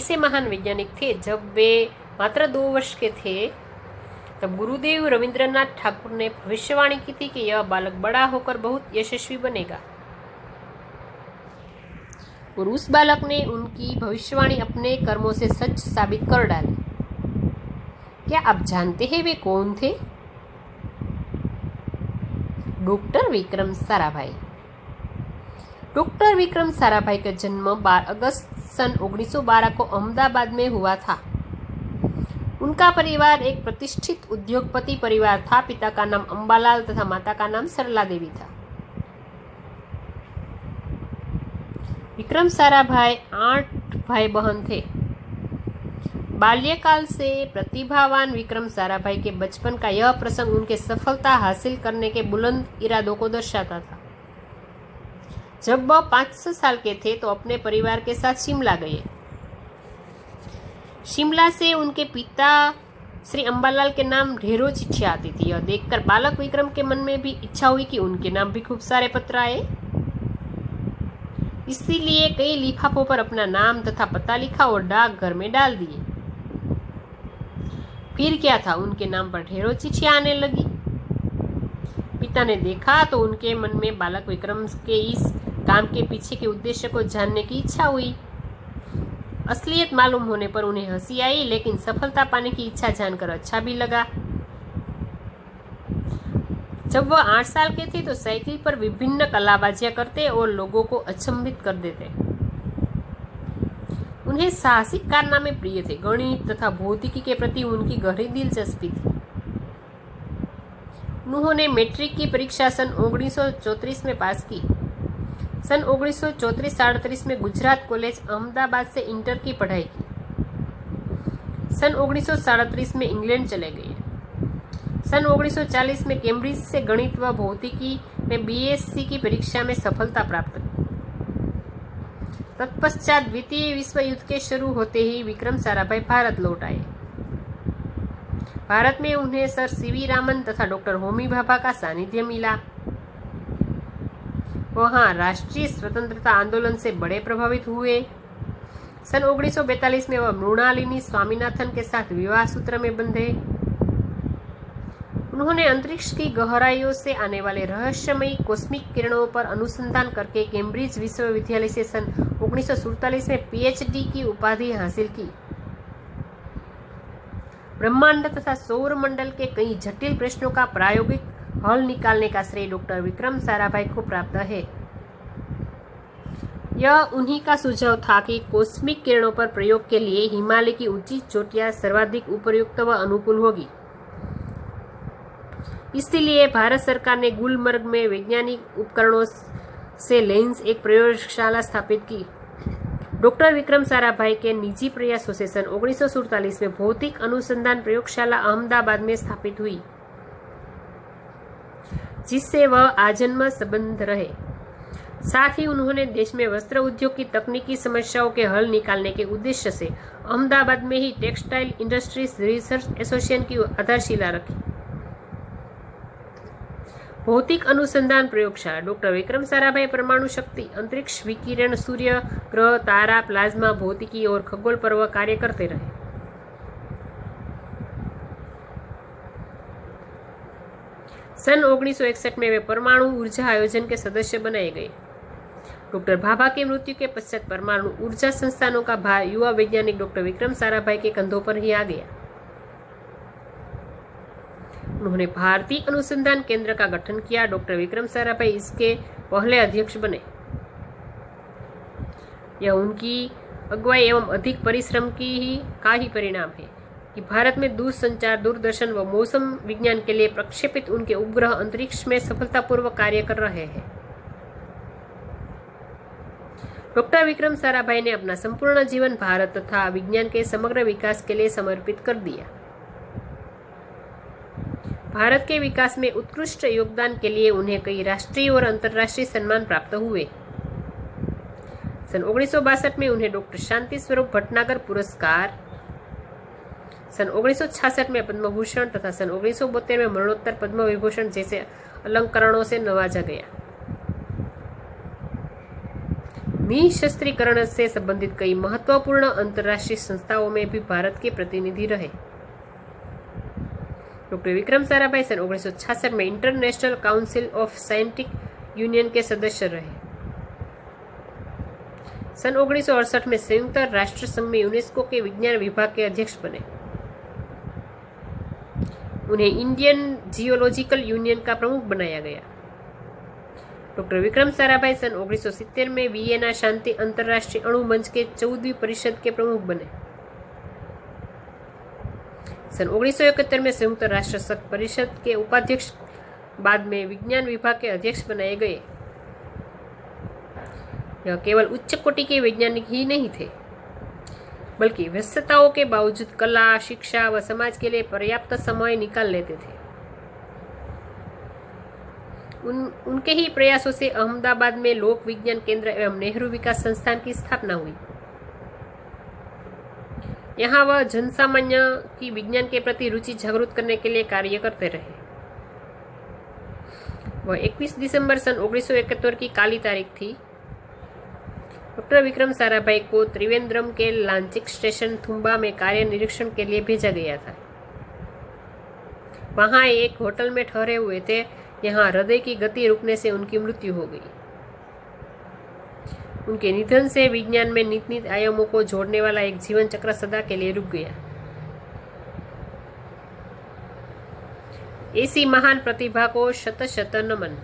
ऐसे महान वैज्ञानिक थे। जब वे मात्र 2 वर्ष के थे तब गुरुदेव रविंद्रनाथ ठाकुर ने भविष्यवाणी की थी कि यह बालक बड़ा होकर बहुत यशस्वी बनेगा, और उस बालक ने उनकी भविष्यवाणी अपने कर्मों से सच साबित कर डाली। क्या आप जानते हैं वे कौन थे? डॉक्टर विक्रम साराभाई। डॉक्टर विक्रम साराभाई का जन्म 12 अगस्त सन 1912 को अहमदाबाद में हुआ था। उनका परिवार एक प्रतिष्ठित उद्योगपति परिवार था। पिता का नाम अंबालाल तथा माता का नाम सरला देवी था। विक्रम साराभाई 8 भाई बहन थे। बाल्यकाल से प्रतिभावान विक्रम साराभाई के बचपन का यह प्रसंग उनके सफलता हासिल करने के बुलंद इरादों को दर्शाता था। जब वह 5 साल के थे तो अपने परिवार के साथ शिमला गए। शिमला से उनके पिता श्री अंबालाल के नाम ढेरों चिट्ठियां आती थी। यह देखकर बालक विक्रम के मन में भी इच्छा हुई कि उनके नाम भी खूब सारे पत्र आए। इसीलिए कई लिफाफों पर अपना नाम तथा पता लिखा और डाकघर में डाल दिए। फिर क्या था, उनके नाम पर ढेरों चिट्ठियां आने लगी। पिता ने देखा तो उनके मन में बालक विक्रम के इस काम के पीछे के उद्देश्य को जानने की इच्छा हुई। असलियत मालूम होने पर उन्हें हंसी आई, लेकिन सफलता पाने की इच्छा जानकर अच्छा भी लगा। जब वह 8 साल के थे तो साइकिल पर विभिन्न कलाबाजियां करते और लोगों को अचंभित कर देते। उन्हें साहसिक कारनामे प्रिय थे। गणित तथा भौतिकी के प्रति उनकी गहरी दिलचस्पी थी। उन्होंने मैट्रिक की परीक्षा सन 1934 में पास की। सन 1934-38 में गुजरात कॉलेज अहमदाबाद से इंटर की पढ़ाई की। सन 1937 में इंग्लैंड चले गए। सन 1940 में कैम्ब्रिज से गणित व भौतिकी में बीएससी की परीक्षा में सफलता प्राप्त की। तत्पश्चात द्वितीय विश्व युद्ध के शुरू होते ही विक्रम साराभाई भारत लौट आए। भारत में उन्हें सर सीवी रामन तथा डॉक्टर होमी भाभा का सानिध्य मिला। वहां राष्ट्रीय स्वतंत्रता आंदोलन से बड़े प्रभावित हुए। सन 1942 में वह मृणालिनी स्वामीनाथन के साथ विवाह सूत्र में बंधे। उन्होंने अंतरिक्ष की गहराइयों से आने वाले रहस्यमयी कॉस्मिक किरणों पर अनुसंधान करके कैम्ब्रिज विश्वविद्यालय से सन 1947 में पीएचडी की उपाधि हासिल की। ब्रह्मांड तथा सौर मंडल के कई जटिल प्रश्नों का प्रायोगिक हल निकालने का श्रेय डॉक्टर विक्रम साराभाई को प्राप्त है। यह उन्हीं का सुझाव था कि कॉस्मिक किरणों पर प्रयोग के लिए हिमालय की ऊंची चोटियां सर्वाधिक उपयुक्त व अनुकूल होगी। इसलिए भारत सरकार ने गुलमर्ग में वैज्ञानिक उपकरणों से लैस एक प्रयोगशाला स्थापित की। डॉक्टर विक्रम साराभाई के निजी प्रयासों से सन 1947 में भौतिक अनुसंधान प्रयोगशाला अहमदाबाद में स्थापित हुई, जिससे वह आजन्म संबंध रहे। साथ ही उन्होंने देश में वस्त्र उद्योग की तकनीकी समस्याओं के हल निकालने के उद्देश्य से अहमदाबाद में ही टेक्सटाइल इंडस्ट्रीज रिसर्च एसोसिएशन की आधारशिला रखी। भौतिक अनुसंधान प्रयोगशाला डॉक्टर विक्रम साराभाई परमाणु शक्ति, अंतरिक्ष विकिरण, सूर्य, ग्रह, तारा, प्लाज्मा, भौतिकी और खगोल पर कार्य करते रहे। सन 1961 में वे परमाणु ऊर्जा आयोजन के सदस्य बनाए गए। डॉक्टर भाभा की मृत्यु के पश्चात परमाणु ऊर्जा संस्थानों का भार युवा वैज्ञानिक डॉक्टर विक्रम साराभाई के कंधों पर ही आ गया। उन्होंने भारतीय अनुसंधान केंद्र का गठन किया। डॉक्टर विक्रम साराभाई इसके पहले अध्यक्ष बने। यह उनकी अगुवाई एवं अधिक परिश्रम का ही परिणाम है कि भारत में दूरसंचार, दूरदर्शन व मौसम विज्ञान के लिए प्रक्षेपित उनके उपग्रह अंतरिक्ष में सफलतापूर्वक कार्य कर रहे हैं। डॉक्टर विक्रम साराभाई ने अपना संपूर्ण जीवन भारत तथा विज्ञान के समग्र विकास के लिए समर्पित कर दिया। भारत के विकास में उत्कृष्ट योगदान के लिए उन्हें कई राष्ट्रीय और अंतर्राष्ट्रीय सम्मान प्राप्त हुए। सन 1962 में उन्हें डॉक्टर शांति स्वरूप भटनागर पुरस्कार, सन 1966 में पद्म भूषण तथा सन 1972 में मरणोत्तर पद्म विभूषण जैसे अलंकरणों से नवाजा गया। निशस्त्रीकरण से संबंधित कई महत्वपूर्ण अंतर्राष्ट्रीय संस्थाओं में भी भारत के प्रतिनिधि रहे। डॉक्टर विक्रम साराभाई सन 1966 में international council of scientific union के सदस्य रहे। सन 1968 में संयुक्त राष्ट्र संघ में यूनेस्को के विज्ञान विभाग के अध्यक्ष बने। उन्हें इंडियन जियोलॉजिकल यूनियन का प्रमुख बनाया गया। डॉक्टर विक्रम साराभाई सन 1970 में वियना शांति अंतर्राष्ट्रीय अणु मंच के 14वीं परिषद के प्रमुख बने। सन 1971 में संयुक्त राष्ट्र संघ परिषद के उपाध्यक्ष बाद में विज्ञान विभाग के अध्यक्ष बनाए गए। यह केवल उच्च कोटि के वैज्ञानिक ही नहीं थे, बल्कि व्यस्तताओं के बावजूद कला, शिक्षा व समाज के लिए पर्याप्त समय निकाल लेते थे। उनके ही प्रयासों से अहमदाबाद में लोक विज्ञान केंद्र एवं नेहरू विकास संस्थान की स्थापना हुई। यहाँ वह जनसामान्य की विज्ञान के प्रति रुचि जागृत करने के लिए कार्य करते रहे। वह 21 दिसंबर सन 1971 की काली तारीख थी। डॉक्टर विक्रम साराभाई को त्रिवेंद्रम के लांचिक स्टेशन थुम्बा में कार्य निरीक्षण के लिए भेजा गया था। वहां एक होटल में ठहरे हुए थे। यहाँ हृदय की गति रुकने से उनकी मृत्यु हो गई। उनके निधन से विज्ञान में नित नित आयामों को जोड़ने वाला एक जीवन चक्र सदा के लिए रुक गया। ऐसी महान प्रतिभा को शत शत नमन।